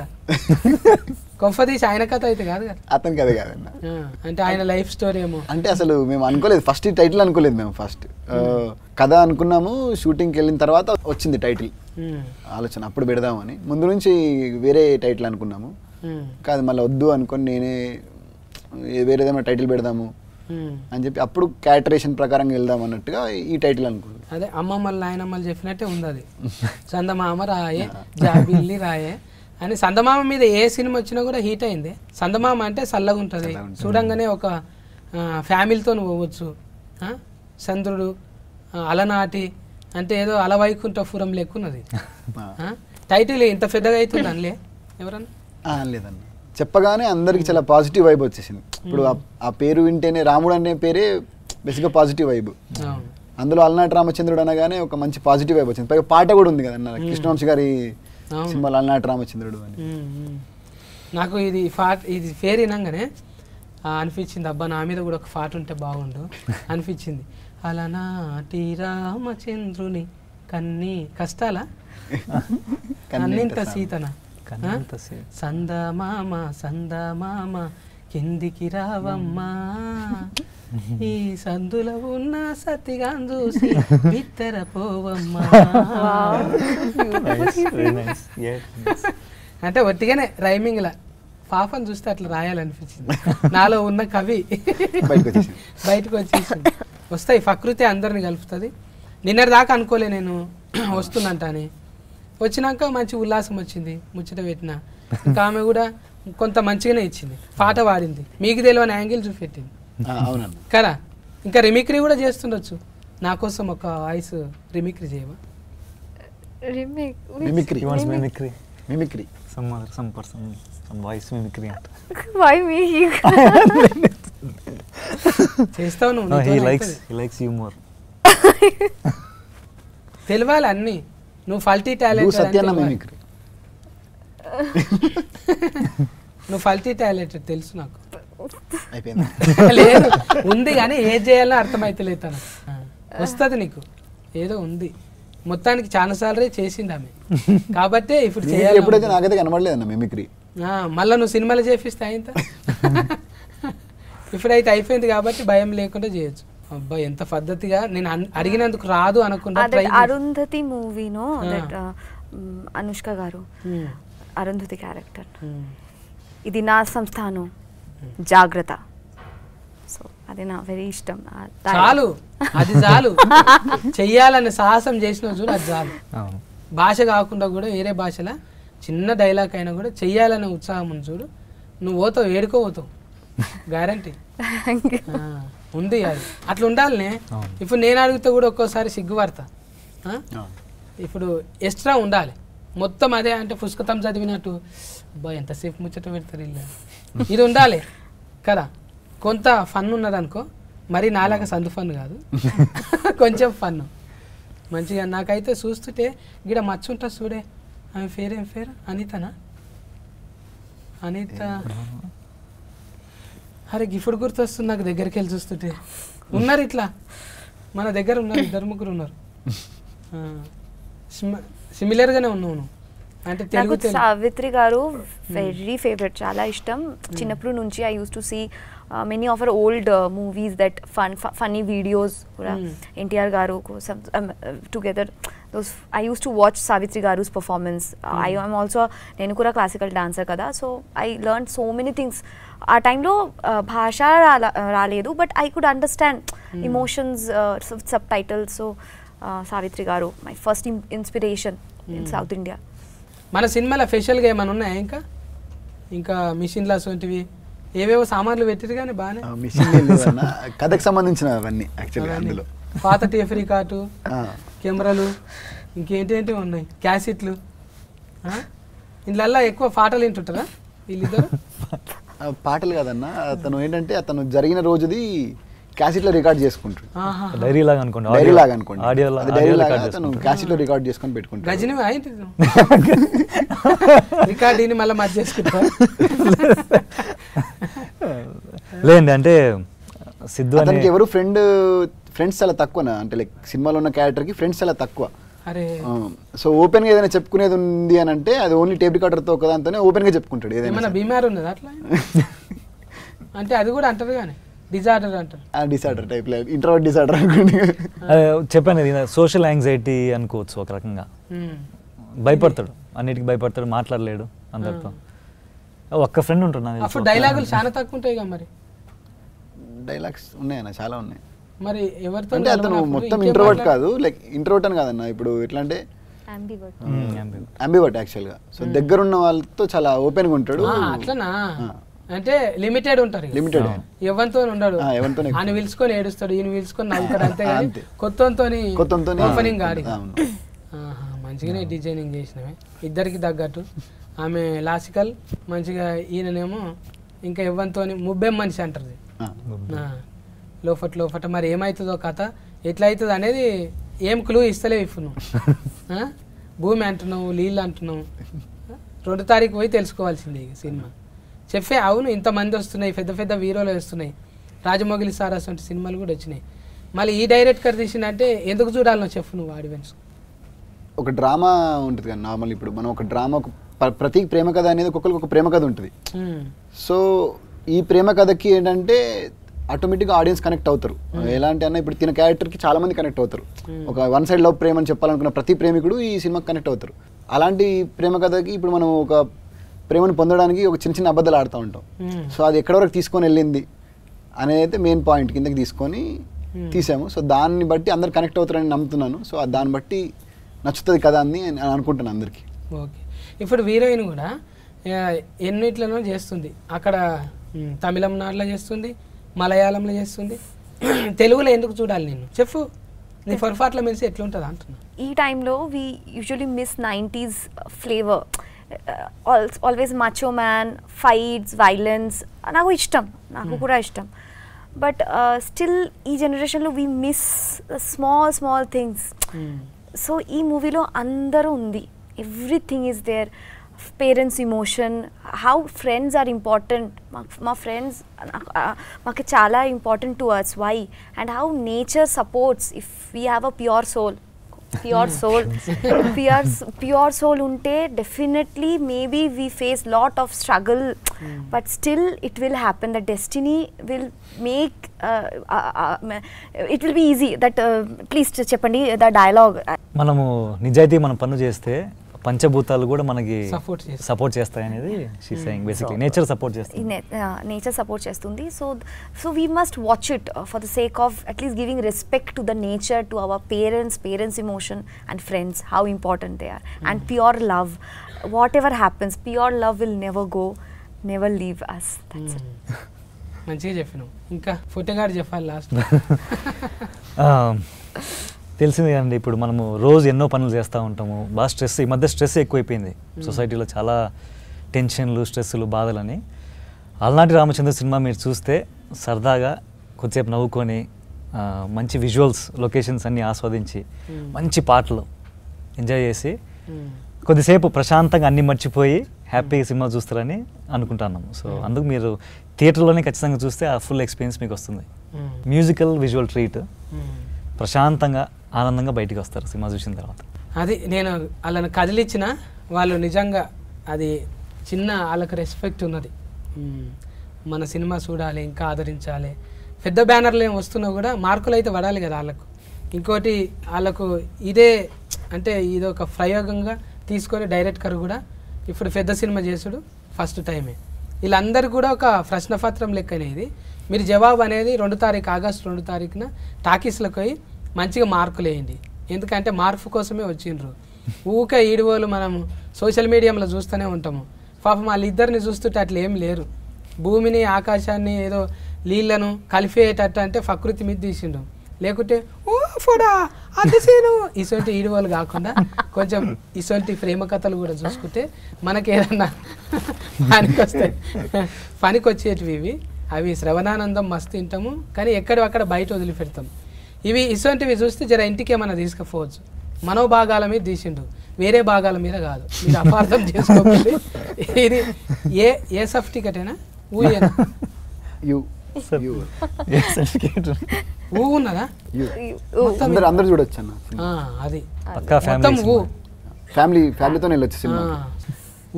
గొప్ప తీసి ఆయన కథ అయితే కాదు కదా, అతని కథ కాదన్న. అంటే ఆయన లైఫ్ స్టోరీ ఏమో. అంటే అసలు మేము అనుకోలేదు, ఫస్ట్ టైటిల్ అనుకోలేదు మేము. ఫస్ట్ కథ అనుకున్నాము, షూటింగ్కి వెళ్ళిన తర్వాత వచ్చింది టైటిల్ ఆలోచన, అప్పుడు పెడదామని. ముందు నుంచి వేరే టైటిల్ అనుకున్నాము, కాదు మళ్ళీ వద్దు అనుకొని నేనే వేరేదేమో టైటిల్ పెడదాము అని చెప్పి అప్పుడు క్యారెక్టరేషన్ ప్రకారంగా వెళ్దాం అన్నట్టుగా ఈ టైటిల్ అనుకున్నాను. అదే అమ్మమ్మలు నాయనమ్మలు చెప్పినట్టే ఉంది అది. చందమామ రాయే జాబిల్లి రాయే అని. చందమామ మీద ఏ సినిమా వచ్చినా కూడా హీట్ అయింది. చందమామ అంటే చల్లగా ఉంటుంది, చూడంగానే ఒక ఫ్యామిలీతో పోవచ్చు. చంద్రుడు అలనాటి అంటే ఏదో అలవైకుంఠపురం లెక్కున్నది. టైటిల్ ఇంత పెద్దగా అవుతుంది అనలే ఎవరన్నా? లేదన్న, చెప్పగానే అందరికి చాలా పాజిటివ్ వైబ్ వచ్చేసింది. ఇప్పుడు ఆ పేరు వింటేనే రాముడు అనే పేరే బేసిక్గా పాజిటివ్ వైబ్. అందులో అలనాటి రామచంద్రుడు అనగానే ఒక మంచి పాజిటివ్ వైబ్ వచ్చింది. పైగా పాట కూడా ఉంది కదన్న, కృష్ణవంశీ గారి సినిమాలో అలనాటి రామచంద్రుడు అని. నాకు ఇది పేరు వినంగానే అనిపించింది, అబ్బా నా మీద కూడా ఒక పాట ఉంటే బాగుండు అనిపించింది. అలనాటి రామచంద్రుని కన్నీ కష్టాల అన్నింత సీతన సందమామ కిందికి రావమ్మా, ఈ సందుల ఉన్న సతిగా చూసి బిత్తర పోవమ్మా. అంటే ఒట్టిగానే రైమింగ్ లా పాపను చూస్తే అట్లా రాయాలనిపించింది. నాలో ఉన్న కవి బయటకు వచ్చేసింది. వస్తాయి, ప్రకృతి అందరిని కలుపుతుంది. నిన్నటి దాకా అనుకోలే నేను వస్తుందంట అని. వచ్చినాక మంచి ఉల్లాసం వచ్చింది, ముచ్చట పెట్టిన. ఇంకా ఆమె కూడా కొంత మంచిగానే ఇచ్చింది, పాట పాడింది, మీకు తెలియని యాంగిల్ చూపెట్టింది కదా. ఇంకా రిమిక్రీ కూడా చేస్తుండొచ్చు. నా కోసం ఒక వాయిస్ రిమిక్రీ చేయవా? వాయిస్ మిమిక్రీ అంట. Why me? చేస్తావు హీ నువ్వు లైక్స్ యూ మోర్. తెలియాలి అన్ని. నువ్వు ఫల్టీ నువ్వు టాలెంట్, సత్యాన్న మిమిక్రీ. నువ్వు ఫల్టీ టాలెంటెడ్ తెలుసు నాకు. అయిపోయింది. లేదు ఉంది కానీ ఏది చేయాలో అర్థమైతలేదు తను. వస్తుంది నీకు, ఏదో ఉంది మొత్తానికి. చాలా సార్లు చేసింది ఆమె కాబట్టి ఇప్పుడు చేయాలి. ఎప్పుడైతే నాకైతే కనబడలేదు అన్న మిమిక్రీ. మళ్ళీ నువ్వు సినిమాలు చేపిస్తే అయింత. ఇప్పుడైతే అయిపోయింది కాబట్టి భయం లేకుండా చేయొచ్చు. అబ్బా ఎంత పద్ధతిగా, నేను అడిగినందుకు రాదు అనకుండా. అరుంధతి మూవీనో అనుష్క గారు అరుంధతి క్యారెక్టర్, ఇది నా సంస్థానం జాగ్రత్త. సో అది నా వెరీ ఇష్టం. చాలు, అది చాలు. చెయ్యాలనే సాహసం చేసిన చూడు, అది చాలు. భాష కాకుండా కూడా వేరే భాషలో చిన్న డైలాగ్ అయినా కూడా చెయ్యాలనే ఉత్సాహం ఉంది చూడు. నువ్వు పోతావు, ఏడుకోపోతావు, గ్యారంటీ ఉంది. అది అట్లా ఉండాలనే. ఇప్పుడు నేను అడిగితే కూడా ఒక్కోసారి సిగ్గుపడతా. ఇప్పుడు ఎక్స్ట్రా ఉండాలి. మొత్తం అదే అంటే పుస్తకం చదివినట్టు అబ్బా ఎంతసేపు ముచ్చట పెడతారు ఇల్లు, ఇది ఉండాలి కదా. కొంత ఫన్ ఉన్నదనుకో, మరి నాలాగా సందు ఫన్ కాదు, కొంచెం ఫన్ మంచిగా. నాకైతే చూస్తుంటే గిడ మచ్చ ఉంటుంది చూడే. ఆమె పేరు ఏం పేరు? అనితనా? అనిత. అరే ఇప్పుడు గుర్తొస్తుంది నాకు, దగ్గరికి వెళ్ళి చూస్తుంటే. ఉన్నారు ఇట్లా మన దగ్గర ఉన్నారు, 2-3 ఉన్నారు. సిమిలర్గానే ఉన్నావు నువ్వు అంటే. నాకు సావిత్రి గారు వెరీ ఫేవరెట్, చాలా ఇష్టం చిన్నప్పటి నుంచి. I use to see many of our old movies that funny videos కూడా. NTR garu together those I used to watch Savitri Garu's performance. I am also నేను కూడా క్లాసికల్ డాన్సర్ కదా, so I learn so many things. ఆ టైంలో భాష రాలేదు, but I could understand emotions, subtitles. So Savitri garu my first inspiration in South India. మన సినిమాలో స్పెషల్గా ఏమైనా ఉన్నాయా? ఇంకా మిషన్లు అసోంటివి ఏవేవో సామాన్లు పెట్టిరు కానీ బాగానే. కథకు సంబంధించిన అవన్నీ యాక్చువల్గా అందులో. పాత టేప్ రికార్డు, కెమెరాలు, ఇంకేంటి ఉన్నాయి, క్యాసెట్లు. ఇందులో ఎక్కువ పాటలు వింటుంటారా వీళ్ళిద్దరు? పాటలు కాదన్న, అతను ఏంటంటే అతను జరిగిన రోజుది క్యాసెట్ లో రికార్డ్ చేసుకుంటాడు. డైరీ లాగా అనుకోండి, డైరీ లాగా అనుకోండి, డైరీ లాగా అతను క్యాసెట్ లో రికార్డ్ చేసుకొని పెట్టుకుంటాడు. గజని రికార్డ్ మళ్ళీ మధ్య చేసుకుంటా. లేదండి, అంటే సిద్ధు అతనికి ఎవరు ఫ్రెండ్స్ చాలా తక్కువ, అంటే లైక్ సినిమాలో ఉన్న క్యారెక్టర్ కి ఫ్రెండ్స్ చాలా తక్కువ. సో ఓపెన్ గా ఏదైనా చెప్పుకునేది ఉంది అని అంటే అది ఓన్లీ టేప్ రికార్డర్ తో ఒకదాంతోనే ఓపెన్ గా చెప్పుకుంటాడు. ఏదైనా బీమార్ ఉన్నది అట్లా అంటే అది కూడా అంటారు కానీ డిజార్డర్ అంటారు. డిసార్డర్ టైప్, ఇంట్రోవర్ట్ డిసార్డర్ అనుకోండి. చెప్పాను, సోషల్ యాంగ్జైటీ అనుకోవచ్చు ఒక రకంగా. భయపడతాడు, అన్నిటికీ భయపడతాడు, మాట్లాడలేడు అందరితో. ఒక్క ఫ్రెండ్ ఉంటున్నా. డైలాగులు చాలా తక్కువ ఉంటాయి కదా మరి. డైలాగ్స్ ఉన్నాయన్న, చాలా ఉన్నాయి. మరి ఎవరితో అంటే అతను మొత్తం ఇంట్రోవర్ట్ కాదు, లైక్ ఇంట్రోవర్ట్ అని కాదన్న. ఇప్పుడు ఎట్లా అంటే అంబివర్ట్ యాక్చువల్ గా. సో దగ్గరున్న వాళ్ళతో చాలా ఓపెన్ గా ఉంటాడు. అట్లనా? అంటే లిమిటెడ్ ఉంటారు, లిమిటెడ్. ఎవరితో ఉండడు, ఆయన పిలుచుకొని ఏడుస్తాడు, ఈయన పిలుచుకొని నవ్వుతాడు, అంతే కానీ కొత్తతో ఓపెనింగ్ కాదు. మంచిగానే డిజైనింగ్ చేసినవే ఇద్దరికి తగ్గట్టు. ఆమె లాసికల్ మంచిగా, ఈయననేమో ఇంకా ఎవరితో ముబ్బెం మనిషి అంటారు లోపట. మరి ఏమవుతుందో కథ, ఎట్లా అవుతుంది అనేది ఏం క్లూ ఇస్తలేవు. ఇప్పుడు నువ్వు భూమి అంటున్నావు, నీళ్ళు అంటున్నావు. 2 తారీఖు పోయి తెలుసుకోవాల్సిందే ఇక సినిమా. చెప్పే అవును ఇంతమంది వస్తున్నాయి, పెద్ద పెద్ద హీరోలు వస్తున్నాయి, రాజమౌళి సార్ అటువంటి సినిమాలు కూడా వచ్చినాయి. మళ్ళీ ఈ డైరెక్టర్ తీసిందంటే ఎందుకు చూడాలనో చెప్పు నువ్వు ఆడియన్స్. ఒక డ్రామా ఉంటుంది కదా నార్మల్. ఇప్పుడు మనం ఒక డ్రామా, ప్రతి ప్రేమ కథ అనేది ఒక్కొక్కరికి ఒక ప్రేమ కథ ఉంటుంది. సో ఈ ప్రేమ కథకి ఏంటంటే ఆటోమేటిక్గా ఆడియన్స్ కనెక్ట్ అవుతారు. ఎలాంటి అన్న ఇప్పుడు తిన క్యారెక్టర్కి చాలా మంది కనెక్ట్ అవుతారు. ఒక వన్ సైడ్ లవ్ ప్రేమ అని చెప్పాలనుకున్న ప్రతి ప్రేమికుడు ఈ సినిమాకి కనెక్ట్ అవుతారు. అలాంటి ప్రేమ కథకి ఇప్పుడు మనం ఒక ప్రేమను పొందడానికి ఒక చిన్న చిన్న అబద్ధాలు ఆడుతూ ఉంటాం. సో అది ఎక్కడ వరకు తీసుకొని వెళ్ళింది అనేది అయితే మెయిన్ పాయింట్ కిందకి తీసుకొని తీసాము. సో దాన్ని బట్టి అందరు కనెక్ట్ అవుతారని నమ్ముతున్నాను. సో దాన్ని బట్టి నచ్చుతుంది కదా అని అనుకుంటున్నాను అందరికీ. ఓకే, ఇప్పుడు హీరోయిన్ కూడా ఎన్నిట్లలో చేస్తుంది. అక్కడ తమిళనాడులో చేస్తుంది, మలయాళంలో చేస్తుంది, తెలుగులో ఎందుకు చూడాలి నేను చెప్పు. నీ పొరపాట్ల మెలిసి ఎట్లుంటుంది అంటున్నా. ఈ టైంలో we usually miss 90s flavour. Always macho man, fights, violence నాకు ఇష్టం, నాకు కూడా ఇష్టం. బట్ స్టిల్ ఈ జనరేషన్లో we miss small things. So ఈ మూవీలో అందరూ ఉంది, everything is there. Parents emotion, how friends are important, మా ఫ్రెండ్స్ మాకు చాలా important to us, why, and how nature supports if we have a pure soul. Pure soul ఉంటే definitely maybe we face lot of struggle, but still it will happen. The destiny will make it will be easy. That please చెప్పండి the dialogue. మనము నిజాయితీ మనం పన్ను చేస్తే పంచభూతాలు కూడా మనకి Support సపోర్ట్ చేస్తాయి అనేది she saying. Basically nature support చేస్తుంది. నేచర్ సపోర్ట్ చేస్తుంది. So we must watch it for the sake of at least giving respect to the nature, to our parents emotion and friends, how important they are. And pure love, whatever happens, pure love will never go, never leave us. That's it. మంచిగా చెప్పినావు. ఇంకా ఫోటోగాడు చెప్పాలి last. తెలిసింది కదండి, ఇప్పుడు మనము రోజు ఎన్నో పనులు చేస్తూ ఉంటాము, బాగా స్ట్రెస్, ఈ మధ్య స్ట్రెస్ ఎక్కువైపోయింది సొసైటీలో, చాలా టెన్షన్లు, స్ట్రెస్సులు, బాధలని. అలనాటి రామచంద్ర సినిమా మీరు చూస్తే సరదాగా కొద్దిసేపు నవ్వుకొని మంచి విజువల్స్, లొకేషన్స్ అన్నీ ఆస్వాదించి మంచి పాటలు ఎంజాయ్ చేసి కొద్దిసేపు ప్రశాంతంగా అన్నీ మర్చిపోయి హ్యాపీగా సినిమా చూస్తారని అనుకుంటున్నాము. సో అందుకు మీరు థియేటర్లోనే ఖచ్చితంగా చూస్తే ఆ ఫుల్ ఎక్స్పీరియన్స్ మీకు వస్తుంది. మ్యూజికల్ విజువల్ ట్రీట్, ప్రశాంతంగా ఆనందంగా బయటికి వస్తారు సినిమా చూసిన తర్వాత. అది నేను వాళ్ళని కదిలిచ్చిన వాళ్ళు నిజంగా అది చిన్న వాళ్ళకి రెస్పెక్ట్ ఉన్నది. మన సినిమా చూడాలి, ఇంకా ఆదరించాలి. పెద్ద బ్యానర్లు ఏం వస్తున్నా కూడా మార్కులు అయితే పడాలి కదా వాళ్ళకు. ఇంకోటి వాళ్ళకు ఇదే అంటే ఇది ఒక ప్రయోగంగా తీసుకొని డైరెక్టర్ కూడా ఇప్పుడు పెద్ద సినిమా చేసుడు ఫస్ట్ టైమే. వీళ్ళందరూ కూడా ఒక ప్రశ్నపత్రం లెక్కనే ఇది. మీరు జవాబు అనేది 2 తారీఖు ఆగస్టు 2 తారీఖున టాకీస్లకు పోయి మంచిగా మార్కులు వేయండి. ఎందుకంటే మార్పు కోసమే వచ్చిండ్రు. ఊకే ఈడువోలు మనం సోషల్ మీడియాలో చూస్తూనే ఉంటాము. పాపం వాళ్ళిద్దరిని చూస్తుంటే అట్లా ఏం లేరు. భూమిని ఆకాశాన్ని ఏదో నీళ్లను కలిపేటట్టు అంటే ప్రకృతి మీద తీసిండు. లేకుంటే ఓ ఫోడా అతిశీను ఇసొంటి ఈడువోలు కాకుండా కొంచెం ఇసొంటి ప్రేమ కథలు కూడా చూసుకుంటే మనకి ఏదన్నా పనికి వచ్చేటివి ఇవి. అవి శ్రవణానందం మస్తు తింటాము, కానీ ఎక్కడక్కడ బయట వదిలిపెడతాం. ఇవి ఇసొంటివి చూస్తే జర ఇంటికి ఏమన్నా తీసుకుపోవచ్చు. మనోభాగాల మీద తీసిండు, వేరే భాగాల మీద కాదు. మీరు అపార్థం చేసుకోకండి. ఇది ఏ సర్టిఫికెటేనా ఊయేనా ఊ ఉన్నదా? అందరూ చూడొచ్చు అన్న. అది మొత్తం ఊ ఫ్యామిలీతో వెళ్ళొచ్చు సినిమా.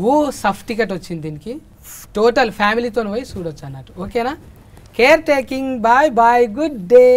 ఊ సర్టిఫికెట్ వచ్చింది దీనికి. టోటల్ ఫ్యామిలీతో పోయి చూడొచ్చు అన్నట్టు. ఓకేనా? Care taking. Bye bye, good day.